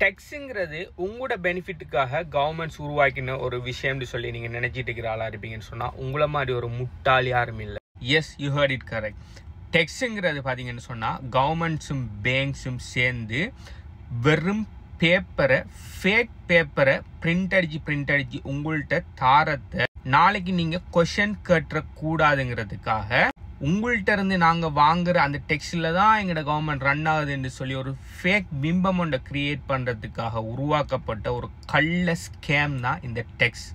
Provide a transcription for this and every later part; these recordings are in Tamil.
டெக்ஸுங்கிறது உங்களோட பெனிஃபிட்டுக்காக கவர்மெண்ட்ஸ் உருவாக்கின ஒரு விஷயம்னு சொல்லி நீங்கள் நினச்சிட்டு இருக்கிற ஆளாக இருப்பீங்கன்னு சொன்னால் உங்களை மாதிரி ஒரு முட்டாள் யாரும் இல்லை. Yes, you hurt it correct. டெக்ஸுங்கிறது பார்த்தீங்கன்னு சொன்னால் கவர்மெண்ட்ஸும் பேங்க்ஸும் சேர்ந்து வெறும் பேப்பரை, ஃபேக் பேப்பரை பிரிண்ட் அடிச்சு உங்கள்கிட்ட தாரத்தை நாளைக்கு நீங்கள் கொஷன் கேட்டக்கூடாதுங்கிறதுக்காக உங்கள்கிட்ட இருந்து நாங்கள் வாங்குற அந்த டெக்ஸ்டில் தான் எங்களோட கவர்மெண்ட் ரன் ஆகுதுன்னு சொல்லி ஒரு ஃபேக் பிம்பம் ஒன்றை கிரியேட் பண்ணுறதுக்காக உருவாக்கப்பட்ட ஒரு கள்ள ஸ்கேம் தான் இந்த டெக்ஸ்.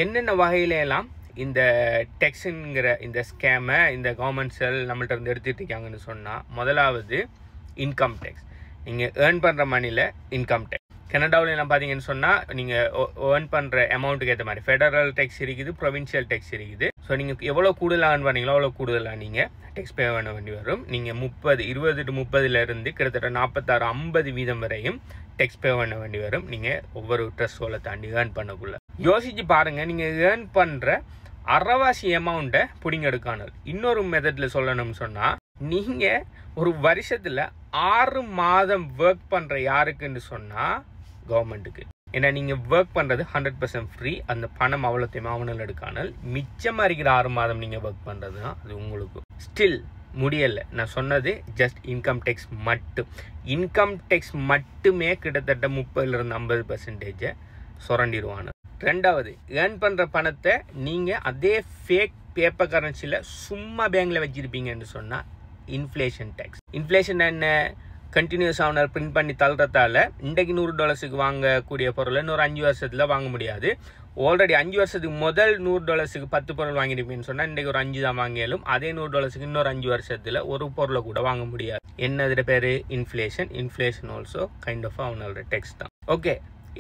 என்னென்ன வகையிலெல்லாம் இந்த டெக்ஸுங்கிற இந்த ஸ்கேமை இந்த கவர்மெண்ட்ஸ் நம்மள்ட்ட இருந்து எடுத்துகிட்டு இருக்காங்கன்னு சொன்னால், முதலாவது இன்கம் டேக்ஸ். நீங்கள் ஏர்ன் பண்ணுற மணியில் இன்கம் டேக்ஸ். கனடாவில் எல்லாம் பார்த்தீங்கன்னு சொன்னால் நீங்கள் ஏர்ன் பண்ணுற அமௌண்ட்டுக்கு ஏற்ற மாதிரி ஃபெடரல் டேக்ஸ் இருக்குது, ப்ரொவின்ஷியல் டேக்ஸ் இருக்குது. ஸோ நீங்கள் எவ்வளோ கூடுதலாக ஏர்ன் பண்ணீங்களோ அவ்வளோ கூடுதலாக நீங்கள் டேக்ஸ் பே பண்ண வேண்டி வரும். நீங்கள் 20 to 30 கிட்டத்தட்ட 46-50% வரையும் டேக்ஸ் பே பண்ண வேண்டி வரும். நீங்கள் ஒவ்வொரு ட்ரெஸ்ஸோலை தாண்டி ஏர்ன் பண்ணக்குள்ள யோசிச்சு பாருங்கள். நீங்கள் ஏர்ன் பண்ணுற அரைவாசி அமௌண்ட்டை பிடிங்க எடுக்கானல். இன்னொரு மெத்தடில் சொல்லணும்னு சொன்னால், நீங்கள் ஒரு வருஷத்தில் 6 மாதம் ஒர்க் பண்ணுற யாருக்குன்னு சொன்னால் கவர்மெண்ட்டுக்கு. ஏன்னா நீங்கள் ஒர்க் பண்ணுறது 100% ஃப்ரீ. அந்த பணம் அவ்வளோத்தையுமே அவனில் எடுக்கானல். மிச்சமாக இருக்கிற 6 மாதம் நீங்கள் ஒர்க் பண்ணுறது தான் அது உங்களுக்கு. ஸ்டில் முடியலை. நான் சொன்னது ஜஸ்ட் இன்கம் டேக்ஸ் மட்டும். இன்கம் டேக்ஸ் மட்டுமே கிட்டத்தட்ட 30-50% சுரண்டிடுவானு. ரெண்டாவது, ஏர்ன் பண்ணுற பணத்தை நீங்கள் அதே ஃபேக் பேப்பர் கரன்சியில் சும்மா பேங்கில் வச்சுருப்பீங்கன்னு சொன்னால் இன்ஃப்ளேஷன் டேக்ஸ். இன்ஃப்ளேஷன் என்ன? கண்டினியூஸ் ஆனர் பிரிண்ட் பண்ணி தள்ளுறதால இன்றைக்கு $100 வாங்கக்கூடிய பொருளை இன்னொரு 5 வருஷத்தில் வாங்க முடியாது. ஆல்ரெடி 5 வருஷத்துக்கு முதல் $100 10 பொருள் வாங்கியிருப்பீங்கன்னு சொன்னால் இன்றைக்கு ஒரு 5 தான் வாங்கியாலும் அதே $100 இன்னொரு 5 வருஷத்தில் ஒரு பொருளை கூட வாங்க முடியாது. என்னது பேர்? Inflation. Inflation also kind of அவனோட டேக்ஸ் தான். ஓகே,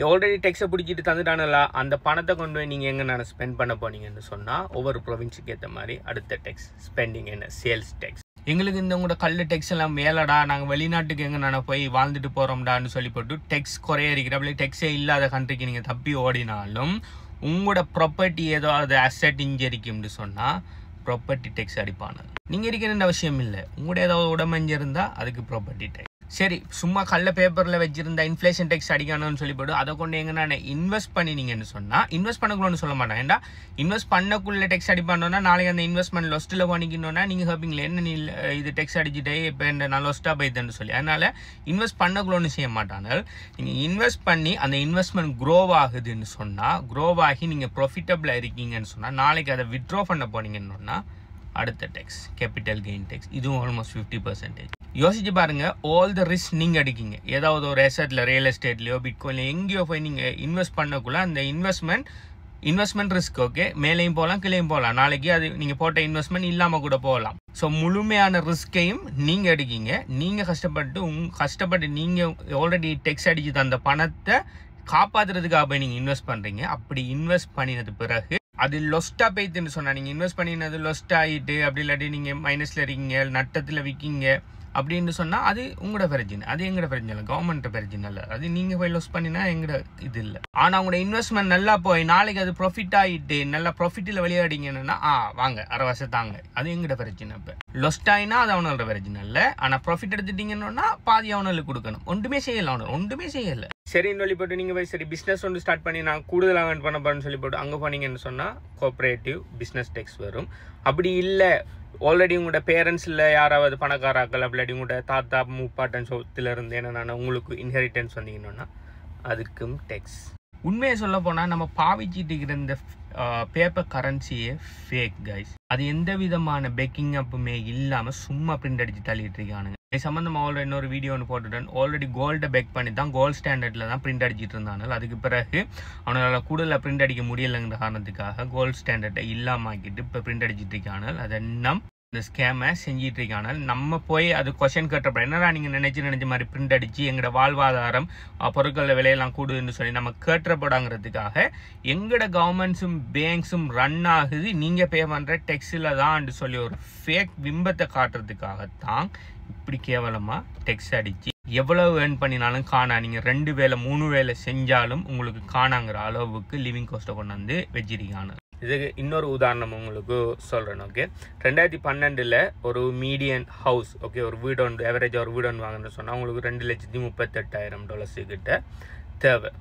ஆல்ரெடி டேக்ஸை பிடிச்சிட்டு தந்துட்டானலா, அந்த பணத்தை கொண்டு போய் நீங்கள் எங்கே ஸ்பெண்ட் பண்ண போனீங்கன்னு சொன்னால் ஒவ்வொரு ப்ரொவின்ஸுக்கு ஏற்ற மாதிரி அடுத்த டேக்ஸ் ஸ்பெண்டிங் என்ன? Sales tax. எங்களுக்கு இந்த உங்களோட கல் டெக்ஸ் எல்லாம் மேலடா, நாங்கள் வெளிநாட்டுக்கு எங்கே நான் போய் வாழ்ந்துட்டு போகிறோம்டான்னு சொல்லி போட்டு டெக்ஸ் குறைய இருக்கிற அப்படி டெக்ஸே இல்லாத கண்ட்ரிக்கு நீங்கள் தப்பி ஓடினாலும் உங்களோட ப்ராப்பர்ட்டி ஏதோ அது அசெட் இன்ஜரிக்கும்னு சொன்னால் ப்ராப்பர்ட்டி டெக்ஸ் அடிப்பானது. நீங்கள் இருக்கிற அவசியம் இல்லை. உங்களோட ஏதாவது உடம்பஞ்சு இருந்தால் அதுக்கு ப்ராப்பர்ட்டி டெக்ஸ். சரி, சும்மா கள்ள பேப்பரில் வச்சிருந்தா இன்ஃப்ளேஷன் டேக்ஸ் அடிக்கணும்னு சொல்லி போட்டு அதை கொண்டு எங்கன்னா இன்வெஸ்ட் பண்ணினீங்கன்னு சொன்னால் இன்வெஸ்ட் பண்ணக்குள்ளன்னு சொல்ல மாட்டேன். ஏன்னா இன்வெஸ்ட் பண்ணக்குள்ள டெக்ஸ் அடிப்பானோன்னா நாளைக்கு அந்த இன்வெஸ்ட்மெண்ட் லொஸ்ட்டில் பண்ணிக்கணும்னா நீங்கள் ஹேப்பிங்களே என்ன நீ இது டெக்ஸ் அடிச்சுட்டே இப்போ என்ன நான் லொஸ்ட்டாக போய்துன்னு சொல்லி. அதனால் இன்வெஸ்ட் பண்ணக்குள்ளன்னு செய்ய மாட்டாங்க. நீங்கள் இன்வெஸ்ட் பண்ணி அந்த இன்வெஸ்ட்மெண்ட் க்ரோவ் ஆகுதுன்னு சொன்னால், க்ரோவ் ஆகி நீங்கள் ப்ராஃபிட்டபிளாக இருக்கீங்கன்னு சொன்னால் நாளைக்கு அதை வித்ட்ரா பண்ண போனீங்கன்னு சொன்னால் அடுத்த டெக்ஸ் கேபிட்டல் கெயின் டெக்ஸ். இதுவும் ஆல்மோஸ்ட் 50%. யோசிச்சு பாருங்க, ஆல் த ரிஸ்க் நீங்கள் அடிக்கிங்க. ஏதாவது ஒரு எசட்ல, ரியல் எஸ்டேட்லையோ பிட்காயின்ல எங்கேயோ போய் நீங்கள் இன்வெஸ்ட் பண்ணக்குள்ள அந்த இன்வெஸ்ட்மெண்ட் ரிஸ்க். ஓகே, மேலேயும் போகலாம் கீழேயும் போகலாம். நாளைக்கு அது நீங்கள் போட்ட இன்வெஸ்ட்மெண்ட் இல்லாமல் கூட போகலாம். ஸோ முழுமையான ரிஸ்கையும் நீங்கள் எடுக்கிங்க. நீங்கள் கஷ்டப்பட்டு நீங்கள் ஆல்ரெடி டெக்ஸ் அடிச்சு தந்த பணத்தை காப்பாற்றுறதுக்காக போய் நீங்கள் இன்வெஸ்ட் பண்ணுறீங்க. அப்படி இன்வெஸ்ட் பண்ணினது பிறகு அது லொஸ்ட்டாக போய்த்துன்னு சொன்னால், நீங்கள் இன்வெஸ்ட் பண்ணினது லொஸ்ட் ஆகிட்டு அப்படி இல்லாட்டி நீங்கள் மைனஸில் இருக்கீங்க, நட்டத்தில் விற்கிங்க அப்படின்னு சொன்னால் அது உங்களோட பிரச்சனை. அது எங்களோட பிரச்சனை இல்லை, கவர்மெண்ட்டை பிரச்சனை இல்லை. அது நீங்கள் போய் லொஸ் பண்ணினா எங்களோட இது இல்லை. ஆனால் உங்களோட இன்வெஸ்ட்மெண்ட் நல்லா போய் நாளைக்கு அது ப்ராஃபிட் ஆகிட்டு நல்லா ப்ராஃபிட்டில் விளையாடிங்கன்னா வாங்க 6 வருஷம் தாங்க, அது எங்களோட பிரச்சனை. இப்போ லொஸ்ட் ஆகினா அது அவனோட பிரச்சனை இல்லை. ஆனால் ப்ராஃபிட் எடுத்துட்டீங்கன்னா பாதி அவனுக்கு கொடுக்கணும். ஒன்றுமே செய்யலை, அவனோட ஒன்றுமே செய்யலை. சரின்னு சொல்லி போட்டு நீங்கள் போய் சரி பிஸ்னஸ் ஒன்று ஸ்டார்ட் பண்ணி நான் கூடுதலாக ஏர்ன் பண்ண போகிறேன்னு சொல்லி போட்டு அங்கே போனீங்கன்னு சொன்னால் கோஆப்ரேட்டிவ் பிஸ்னஸ் டேக்ஸ் வரும். அப்படி இல்லை, ஆல்ரெடி உங்களோட பேரண்ட்ஸில் யாராவது பணக்காராக்கள் அப்படி உங்களோட தாத்தா முப்பாட்டன் சொத்துலேருந்து என்னென்னா உங்களுக்கு இன்ஹெரிட்டன்ஸ் வந்தீங்கன்னா அதுக்கும் டேக்ஸ். உண்மையை சொல்ல போனால் நம்ம பாவிச்சிட்டு இருக்கிற இந்த பேப்பர் கரன்சியே ஃபேக் கைஸ். அது எந்த விதமான பேக்கிங் அப்புமே இல்லாமல் சும்மா பிரிண்ட் அடித்து தள்ளிட்டு இருக்கானுங்க. இது சம்மந்தமாக ஆல்ரெடி இன்னொரு வீடியோ ஒன்று போட்டுட்டேன். ஆல்ரெடி கோல்டை பேக் பண்ணி தான் கோல்டு ஸ்டாண்டர்டில் தான் பிரிண்ட் அடிச்சிட்டு இருந்தாங்க. அதுக்கு பிறகு அவனால் கூடுதலாக பிரிண்ட் அடிக்க முடியலைங்கிற காரணத்துக்காக கோல்டு ஸ்டாண்டர்டை இல்லாமல் ஆக்கிட்டு இப்போ பிரிண்ட் அடிச்சிட்டு இருக்காங்க. அதை இந்த ஸ்கேமை செஞ்சிட்டு இருக்காங்க. நம்ம போய் அது கொஸ்டின் கேட்டப்ப என்னடா நீங்கள் நினைச்ச மாதிரி பிரிண்ட் அடித்து எங்களோட வாழ்வாதாரம் பொருட்கள விலையெல்லாம் கூடுதுன்னு சொல்லி நம்ம கேட்டுறப்படாங்கிறதுக்காக எங்களோட கவர்மெண்ட்ஸும் பேங்க்ஸும் ரன் ஆகுது நீங்கள் பே பண்ணுற டெக்ஸில் தான் சொல்லி ஒரு ஃபேக் பிம்பத்தை காட்டுறதுக்காகத்தான் இப்படி கேவலமாக டெக்ஸ் அடித்து எவ்வளவு ஏர்ன் பண்ணினாலும் காணா. நீங்கள் 2 வேலை 3 வேலை செஞ்சாலும் உங்களுக்கு காணாங்கிற அளவுக்கு லிவிங் காஸ்ட்டை கொண்டு வந்து வச்சிருக்காங்க. இதுக்கு இன்னொரு உதாரணம் உங்களுக்கு சொல்கிறேன். ஓகே, 2012 ஒரு மீடியன் ஹவுஸ், ஓகே, ஒரு வீடு ஒன்று ஆவரேஜாக ஒரு வீடு ஒன்று வாங்கணும்னு சொன்னால் உங்களுக்கு $2,38,000 கிட்ட தேவை.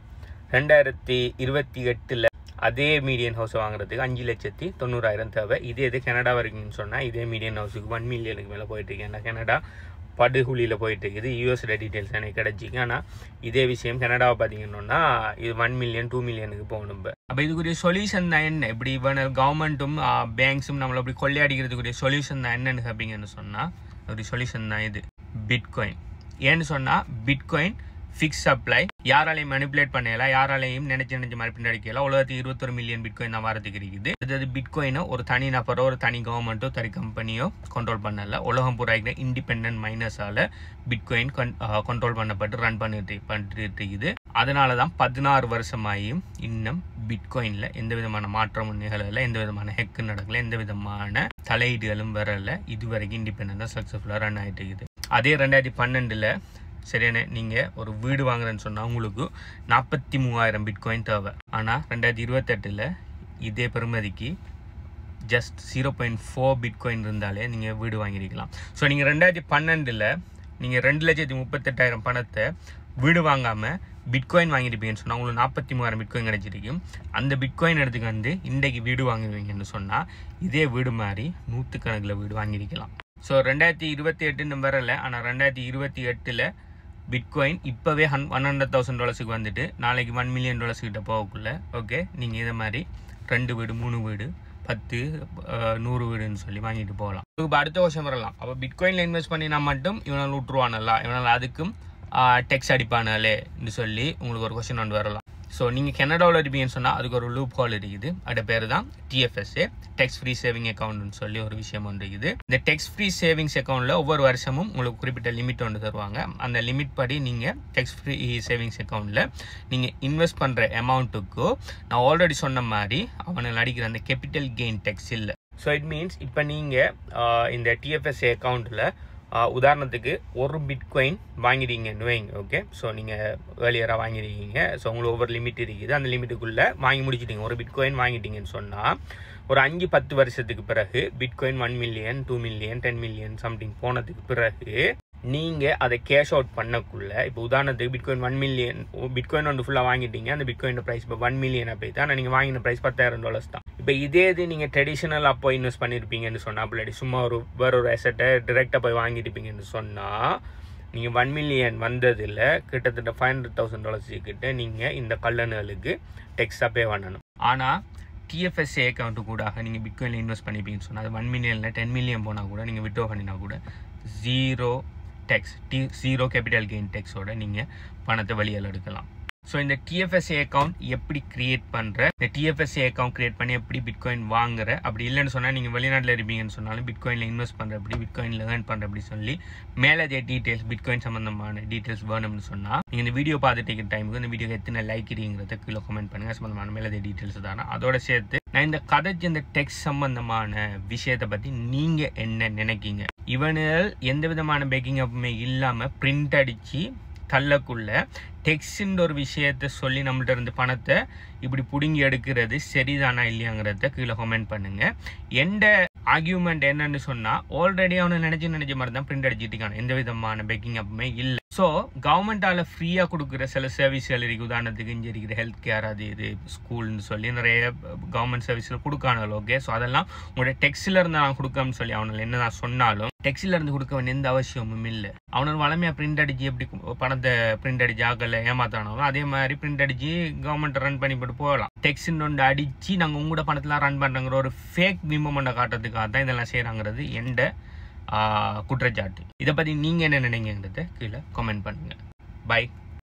2028 அதே மீடியன் ஹவுஸை வாங்குறதுக்கு $5,90,000 தேவை. இது கனடா வரைக்கும்னு சொன்னால் இதே மீடியன் ஹவுஸுக்கு 1 மில்லியனுக்கு மேலே போயிட்டு இருக்கு. ஏன்னா கனடா படுகுழியில் போயிட்டு இருக்குது. யூஎஸோட டீட்டெயில்ஸ் எனக்கு கிடச்சிக்கு. ஆனால் இதே விஷயம் கனடாவை பார்த்தீங்கன்னா இது 1 மில்லியன் 2 மில்லியனுக்கு போகணும். அப்போ இதுக்குரிய சொல்யூஷன் தான் என்ன? இப்படி இவன் கவர்மெண்ட்டும் பேங்க்ஸும் நம்மளை அப்படி கொள்ளையடிக்கிறதுக்குரிய சொல்யூஷன் தான் என்னன்னு கேட்பீங்கன்னு சொன்னால் ஒரு சொல்யூஷன் தான் இது பிட்காயின். ஏன்னு சொன்னால் பிட்காயின் ஃபிக்ஸ் சப்ளை, யாராலையும் மேனிபுலேட் பண்ணலாம், யாராலையும் நினைச்ச மாதிரி பின்னடிக்கலாம். உலகத்துக்கு 21 மில்லியன் பிட்காயின் தான் வரதுக்கு இருக்குது. அதாவது பிட்காயினோ ஒரு தனி நபரோ ஒரு தனி கவர்மெண்ட்டோ தனி கம்பெனியோ கண்ட்ரோல் பண்ணல. உலகம் பூரா இருக்கிற இண்டிபெண்டன்ட் மைனர்ஸால பிட்காயின் கண்ட்ரோல் பண்ணப்பட்டு ரன் பண்ணிட்டு இருக்குது. அதனால தான் 16 வருஷமாயும் இன்னும் பிட்காயின்ல எந்த விதமான மாற்றமும் நிகழல, எந்த விதமான ஹெக்கு நடக்கல, எந்த விதமான தலையீடுகளும் வரல. இதுவரைக்கும் இண்டிபெண்டன்டா சக்சஸ்ஃபுல்லா ரன் ஆகிட்டு இருக்குது. அதே 2012 சரியான நீங்கள் ஒரு வீடு வாங்குறேன்னு சொன்னால் உங்களுக்கு 43,000 பிட்காயின் தேவை. ஆனால் 2028 இதே பெறுமதிக்கு ஜஸ்ட் 0.4 பிட்காயின் இருந்தாலே நீங்கள் வீடு வாங்கியிருக்கலாம். ஸோ நீங்கள் 2012 நீங்கள் 2,38,000 பணத்தை வீடு வாங்காமல் பிட்காயின் வாங்கியிருப்பீங்கன்னு சொன்னால் உங்களுக்கு 43,000 பிட்காயின் கிடைச்சிருக்கும். அந்த பிட்காயின் எடுத்துக்கு வந்து இன்றைக்கு வீடு வாங்குவீங்கன்னு சொன்னால் இதே வீடு மாதிரி 100 கணக்கில் வீடு வாங்கியிருக்கலாம். ஸோ 2028 வரல. ஆனால் 2028 பிட்காயின் இப்போவே $100,000 வந்துட்டு நாளைக்கு $1 மில்லியன் கிட்ட போகக்குள்ள ஓகே நீங்கள் இதை மாதிரி 2 வீடு 3 வீடு 10 100 வீடுன்னு சொல்லி வாங்கிட்டு போகலாம். இப்போ அடுத்த வருஷம் வரலாம். அப்போ பிட்காயினில் இன்வெஸ்ட் பண்ணினா மட்டும் இவனால் விட்டுருவானல்லா, இவனால் அதுக்கும் டெக்ஸ் அடிப்பானாலேன்னு சொல்லி உங்களுக்கு ஒரு கொஸ்டின் ஒன்று வரலாம். ஸோ நீங்கள் கனடாவில் இருப்பீங்கன்னு சொன்னால் அதுக்கு ஒரு லூப் ஹோல் இருக்குது. அது பேர் தான் TFSA, டெக்ஸ் ஃப்ரீ சேவிங் அக்கௌண்ட்னு சொல்லி ஒரு விஷயம் ஒன்று இருக்குது. இந்த டெக்ஸ் ஃப்ரீ சேவிங்ஸ் அக்கௌண்ட்டில் ஒவ்வொரு வருஷமும் உங்களுக்கு குறிப்பிட்ட லிமிட் ஒன்று தருவாங்க. அந்த லிமிட் படி நீங்கள் டெக்ஸ் ஃப்ரீ சேவிங்ஸ் அக்கௌண்ட்டில் நீங்கள் இன்வெஸ்ட் பண்ணுற அமௌண்ட்டுக்கு நான் ஆல்ரெடி சொன்ன மாதிரி அவனை அடிக்கிற அந்த கேபிட்டல் கெயின் டெக்ஸ் இல்லை. ஸோ இட் மீன்ஸ் இப்போ நீங்கள் இந்த TFSA அக்கௌண்ட்டில் உதாரணத்துக்கு ஒரு பிட்காயின் வாங்கிடுங்கன்னு வைங்க. ஓகே, ஸோ நீங்கள் ஏர்லியராக வாங்கிடுவீங்க. ஸோ உங்களுக்கு ஒவ்வொரு லிமிட் இருக்குது. அந்த லிமிட்டுக்குள்ளே வாங்கி முடிச்சிட்டிங்க. ஒரு பிட்காயின் வாங்கிட்டீங்கன்னு சொன்னால் ஒரு 5-10 வருஷத்துக்கு பிறகு bitcoin 1 million 2 million 10 million something போனதுக்கு பிறகு நீங்கள் அதை கேஷ் அவுட் பண்ணக்குள்ள இப்போ உதாரணத்துக்கு பிட்காயின் 1 மில்லியன் பிட்காயின் ஒன்று ஃபுல்லாக வாங்கிட்டீங்க. அந்த பிட்காயின் ப்ரைஸ் இப்போ 1 மில்லியன் போயிட்டு ஆனால் நீங்கள் வாங்கின ப்ரைஸ் $10,000 தான். இப்போ இதே இது நீங்கள் ட்ரெடிஷ்னலாக போய் இன்வெஸ்ட் பண்ணியிருப்பீங்கன்னு சொன்னால் அப்படி சும்மா வேற ஒரு அசட்டை டிரெக்டாக போய் வாங்கியிருப்பீங்கன்னு சொன்னால் நீங்கள் 1 மில்லியன் வந்ததில் கிட்டத்தட்ட $500,000 கிட்ட நீங்கள் இந்த கல்லணுகளுக்கு டெக்ஸாக பே பண்ணணும். ஆனால் TFSA அக்கௌண்ட்டு கூட நீங்கள் பிட்காயினில் இன்வெஸ்ட் பண்ணிப்பீங்கன்னு சொன்னால் அது 1 மில்லியனில் 10 மில்லியன் போனால் கூட நீங்கள் விட்ரா பண்ணினா கூட ஜீரோ கேபிட்டல் கெயின் டெக்ஸோட நீங்கள் பணத்தை வெளியில் எடுக்கலாம். ஸோ இந்த TFSA அக்கௌண்ட் எப்படி கிரியேட் பண்ணுற, இந்த TFSA அக்கௌண்ட் கிரியேட் பண்ணி எப்படி பிட்காயின் வாங்குற, அப்படி இல்லைன்னு சொன்னால் நீங்கள் வெளிநாட்டில் இருப்பீங்கன்னு சொன்னாலும் பிட்காயினில் இன்வெஸ்ட் பண்ணுற எப்படி, பிட்காயினில் ஏர்ன் பண்ணுற அப்படி சொல்லி மேலே டீட்டெயில்ஸ் பிட்காயின் சம்மந்தமான டீட்டெயில்ஸ் வேணும்னு சொன்னால் நீங்கள் இந்த வீடியோ பார்த்துட்டு இருக்கிற டைமுக்கு இந்த வீடியோ எத்தனை லைக் இருங்கிறத கீழே கமெண்ட் பண்ணுங்கள். சம்மந்தமான மேலே டீட்டெயில்ஸ் தானே. அதோட சேர்த்து நான் இந்த கதைச்சு இந்த டெக்ஸ்ட் சம்பந்தமான விஷயத்தை பற்றி நீங்கள் என்ன நினைக்கிங்க? இவனுகள் எந்த விதமான பேக்கிங் அப்புமே இல்லாமல் பிரிண்ட் அடித்து தள்ளக்குள்ள டெக்ஸ்ட்ன்ற ஒரு விஷயத்த சொல்லி நம்மள்ட்ட இருந்து பணத்தை இப்படி பிடுங்கி எடுக்கிறது சரிதானா இல்லையாங்கிறத கீழே கமெண்ட் பண்ணுங்க. எந்த ஆர்கியூமெண்ட் என்னன்னு சொன்னா ஆல்ரெடி அவனை நினைச்ச மாதிரி தான் பிரிண்ட் அடிச்சுட்டு இருக்காங்க. எந்த விதமான பேக்கிங் அப்புமே இல்லை. ஸோ கவர்மெண்டால ஃப்ரீயா கொடுக்குற சில சர்வீஸ்கள் இருக்கு. உதாரணத்துக்கு இங்கே இருக்கிற ஹெல்த் கேர், அது இது ஸ்கூல்னு சொல்லி நிறைய கவர்மெண்ட் சர்வீஸ்ல கொடுக்கானோ. ஓகே, ஸோ அதெல்லாம் உங்களோட டெக்ஸ்ட்ல இருந்து நான் கொடுக்கணும்னு சொல்லி அவனை என்ன நான் சொன்னாலும் டெக்ஸ்ட்ல இருந்து கொடுக்க வேண்டிய எந்த அவசியமும் இல்லை. அவனோட வளமையா பிரிண்ட் அடிச்சு எப்படி பணத்தை பிரிண்ட் அடிச்சு ஆக்கல ஏமாத்தானாலும் அதே மாதிரி பிரிண்ட் அடிச்சு கவர்மெண்ட் ரன் பண்ணி போட்டு போகலாம். டெக்ஸ்ட் ஒன்று அடிச்சு நாங்கள் உங்களோட பணத்தெல்லாம் ரன் பண்றோங்கிற ஒரு ஃபேக் விமமெண்ட்டை காட்டுறதுக்காக தான் இதெல்லாம் செய்யறாங்கிறது எந்த குற்றச்சாட்டு. இதை பத்தி நீங்க என்ன நினைக்கிறத கீழே கமெண்ட் பண்ணுங்க. பை.